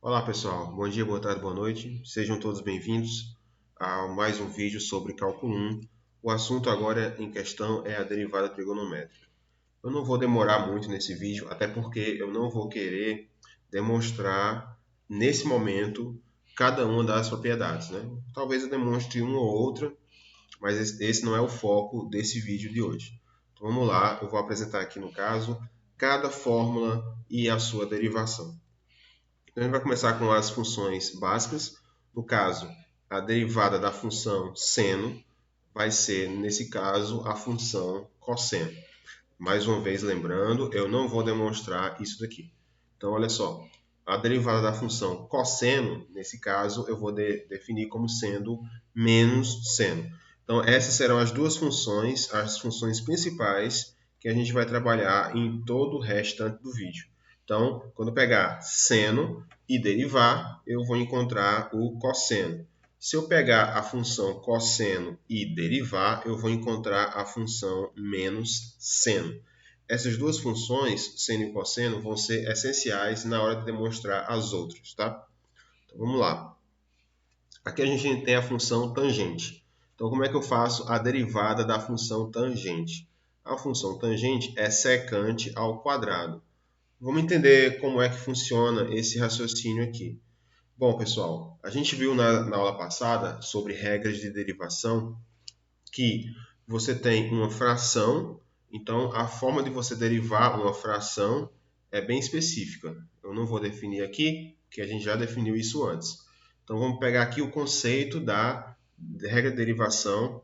Olá pessoal, bom dia, boa tarde, boa noite. Sejam todos bem-vindos a mais um vídeo sobre cálculo 1. O assunto agora em questão é a derivada trigonométrica. Eu não vou demorar muito nesse vídeo, até porque eu não vou querer demonstrar nesse momento cada uma das propriedades, né? Talvez eu demonstre uma ou outra, mas esse não é o foco desse vídeo de hoje. Então vamos lá, eu vou apresentar aqui no caso cada fórmula e a sua derivação. Então, a gente vai começar com as funções básicas. No caso, a derivada da função seno vai ser, nesse caso, a função cosseno. Mais uma vez, lembrando, eu não vou demonstrar isso daqui. Então, olha só, a derivada da função cosseno, nesse caso, eu vou definir como sendo menos seno. Então, essas serão as duas funções, as funções principais que a gente vai trabalhar em todo o restante do vídeo. Então, quando eu pegar seno e derivar, eu vou encontrar o cosseno. Se eu pegar a função cosseno e derivar, eu vou encontrar a função menos seno. Essas duas funções, seno e cosseno, vão ser essenciais na hora de demonstrar as outras, tá? Então, vamos lá. Aqui a gente tem a função tangente. Então, como é que eu faço a derivada da função tangente? A função tangente é secante ao quadrado. Vamos entender como é que funciona esse raciocínio aqui. Bom, pessoal, a gente viu na aula passada sobre regras de derivação que você tem uma fração, então a forma de você derivar uma fração é bem específica. Eu não vou definir aqui, porque a gente já definiu isso antes. Então vamos pegar aqui o conceito da regra de derivação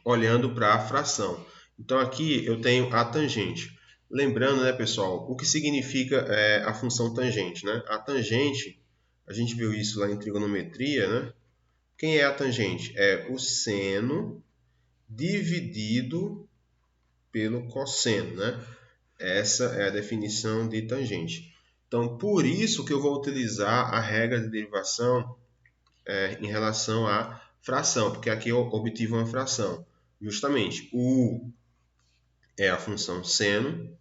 olhando para a fração. Então aqui eu tenho a tangente. Lembrando, né, pessoal, o que significa a função tangente, né? A tangente, a gente viu isso lá em trigonometria, né? Quem é a tangente? É o seno dividido pelo cosseno, né? Essa é a definição de tangente. Então, por isso que eu vou utilizar a regra de derivação em relação à fração, porque aqui eu obtive uma fração. Justamente, o U é a função seno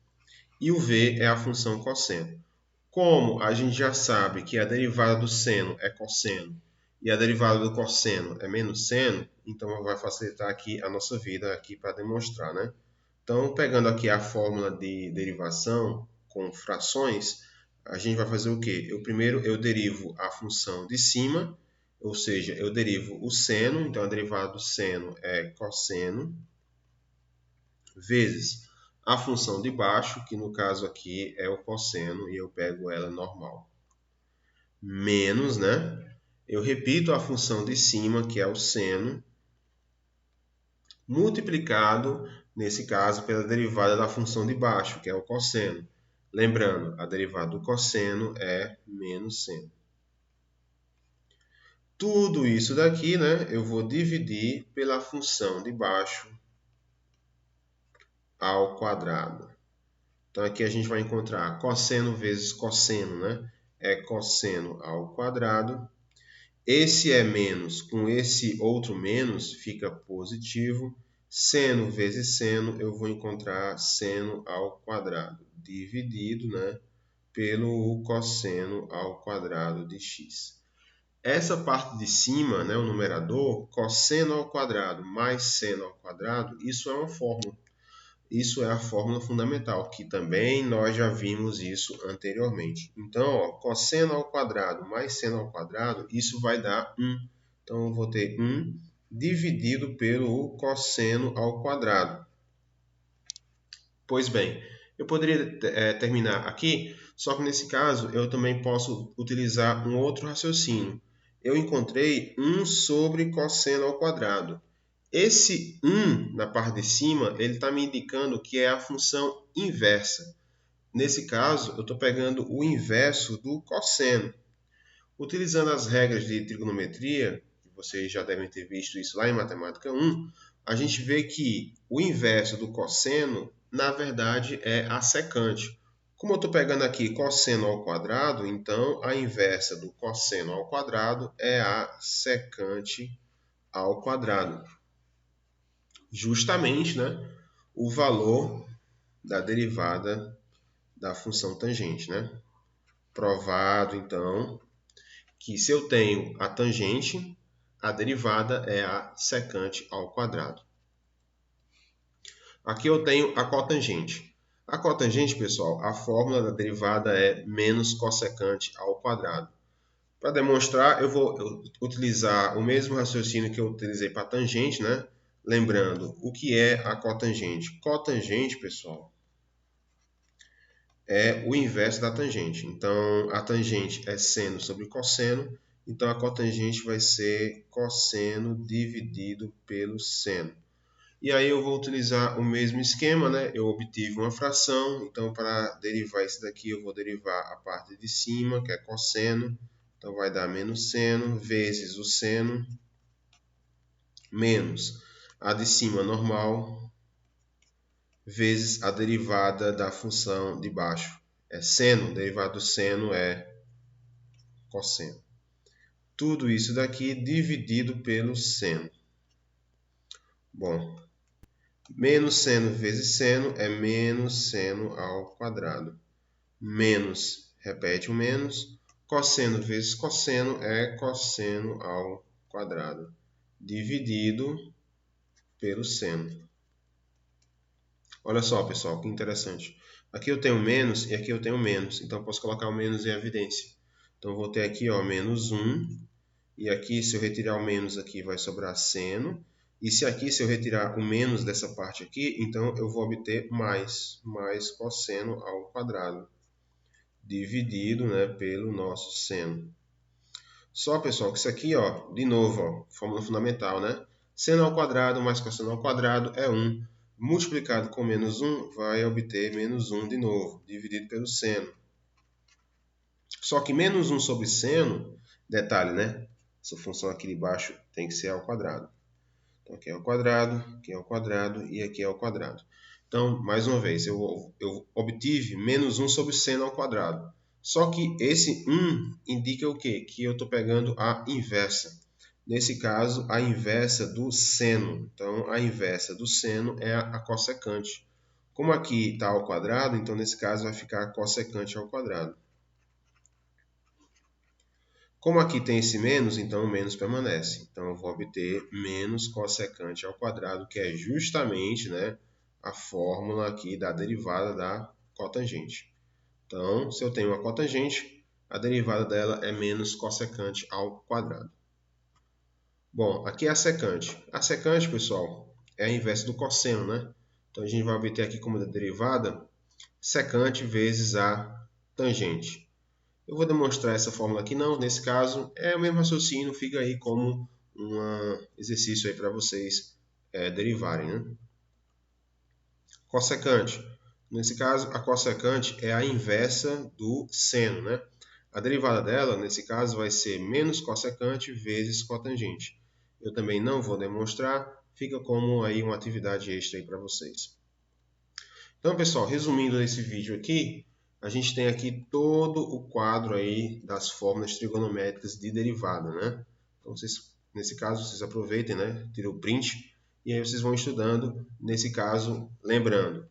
e o V é a função cosseno. Como a gente já sabe que a derivada do seno é cosseno e a derivada do cosseno é menos seno, então vai facilitar aqui a nossa vida aqui para demonstrar, né? Então, pegando aqui a fórmula de derivação com frações, a gente vai fazer o quê? Primeiro eu derivo a função de cima, ou seja, eu derivo o seno, então a derivada do seno é cosseno, vezes a função de baixo, que no caso aqui é o cosseno, e eu pego ela normal. Menos, né? Eu repito a função de cima, que é o seno, multiplicado, nesse caso, pela derivada da função de baixo, que é o cosseno. Lembrando, a derivada do cosseno é menos seno. Tudo isso daqui, né, eu vou dividir pela função de baixo ao quadrado. Então, aqui a gente vai encontrar cosseno vezes cosseno, né? É cosseno ao quadrado. Esse é menos com esse outro menos fica positivo. Seno vezes seno, eu vou encontrar seno ao quadrado, dividido, né, pelo cosseno ao quadrado de x. Essa parte de cima, né, o numerador, cosseno ao quadrado mais seno ao quadrado, isso é uma fórmula. Isso é a fórmula fundamental, que também nós já vimos isso anteriormente. Então, ó, cosseno ao quadrado mais seno ao quadrado, isso vai dar 1. Então, eu vou ter 1 dividido pelo cosseno ao quadrado. Pois bem, eu poderia terminar aqui, só que nesse caso eu também posso utilizar um outro raciocínio. Eu encontrei 1 sobre cosseno ao quadrado. Esse 1 na parte de cima, ele está me indicando que é a função inversa. Nesse caso, eu estou pegando o inverso do cosseno. Utilizando as regras de trigonometria, que vocês já devem ter visto isso lá em Matemática 1, a gente vê que o inverso do cosseno, na verdade, é a secante. Como eu estou pegando aqui cosseno ao quadrado, então a inversa do cosseno ao quadrado é a secante ao quadrado. Justamente, né, o valor da derivada da função tangente, né? Provado, então, que se eu tenho a tangente, a derivada é a secante ao quadrado. Aqui eu tenho a cotangente. A cotangente, pessoal, a fórmula da derivada é menos cossecante ao quadrado. Para demonstrar, eu vou utilizar o mesmo raciocínio que eu utilizei para a tangente, né? Lembrando, o que é a cotangente? Cotangente, pessoal, é o inverso da tangente. Então, a tangente é seno sobre cosseno, então a cotangente vai ser cosseno dividido pelo seno. E aí eu vou utilizar o mesmo esquema, né? Eu obtive uma fração, então para derivar isso daqui eu vou derivar a parte de cima, que é cosseno. Então vai dar menos seno vezes o seno menos a de cima normal vezes a derivada da função de baixo. É seno, derivada do seno é cosseno. Tudo isso daqui dividido pelo seno. Bom, menos seno vezes seno é menos seno ao quadrado. Menos, repete o menos, cosseno vezes cosseno é cosseno ao quadrado, dividido pelo seno. Olha só, pessoal, que interessante. Aqui eu tenho menos e aqui eu tenho menos, então eu posso colocar o menos em evidência. Então eu vou ter aqui, ó, menos 1, e aqui se eu retirar o menos aqui vai sobrar seno, e se eu retirar o menos dessa parte aqui, então eu vou obter mais cosseno ao quadrado, dividido, né, pelo nosso seno. Só, pessoal, que isso aqui, ó, de novo, ó, fórmula fundamental, né? Seno ao quadrado mais cosseno ao quadrado é 1. Multiplicado com menos 1 vai obter menos 1 de novo, dividido pelo seno. Só que menos 1 sobre seno, detalhe, né? Essa função aqui de baixo tem que ser ao quadrado. Então aqui é ao quadrado, aqui é ao quadrado e aqui é ao quadrado. Então, mais uma vez, eu obtive menos 1 sobre seno ao quadrado. Só que esse 1 indica o quê? Que eu estou pegando a inversa. Nesse caso, a inversa do seno. Então, a inversa do seno é a cossecante. Como aqui está ao quadrado, então nesse caso vai ficar cossecante ao quadrado. Como aqui tem esse menos, então o menos permanece. Então eu vou obter menos cossecante ao quadrado, que é justamente, né, a fórmula aqui da derivada da cotangente. Então, se eu tenho uma cotangente, a derivada dela é menos cossecante ao quadrado. Bom, aqui é a secante. A secante, pessoal, é a inversa do cosseno, né? Então a gente vai obter aqui como derivada secante vezes a tangente. Eu vou demonstrar essa fórmula aqui não, nesse caso é o mesmo raciocínio, fica aí como um exercício aí para vocês derivarem, né? Cossecante. Nesse caso, a cossecante é a inversa do seno, né? A derivada dela, nesse caso, vai ser menos cossecante vezes cotangente. Eu também não vou demonstrar, fica como aí uma atividade extra aí para vocês. Então, pessoal, resumindo esse vídeo aqui, a gente tem aqui todo o quadro aí das fórmulas trigonométricas de derivada, né? Então, nesse caso, vocês aproveitem, né? Tirem o print e aí vocês vão estudando. Nesse caso, lembrando,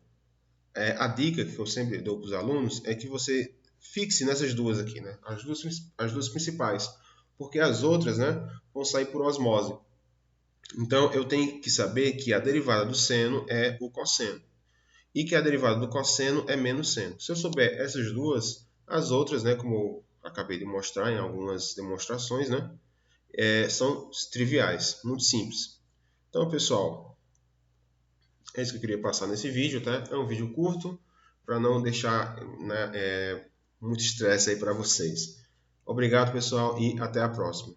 a dica que eu sempre dou para os alunos é que você fixe nessas duas aqui, né? As duas principais, porque as outras, né, vão sair por osmose. Então, eu tenho que saber que a derivada do seno é o cosseno e que a derivada do cosseno é menos seno. Se eu souber essas duas, as outras, né, como eu acabei de mostrar em algumas demonstrações, né, são triviais, muito simples. Então, pessoal, é isso que eu queria passar nesse vídeo, tá? É um vídeo curto, para não deixar, né, muito estresse aí para vocês. Obrigado, pessoal, e até a próxima.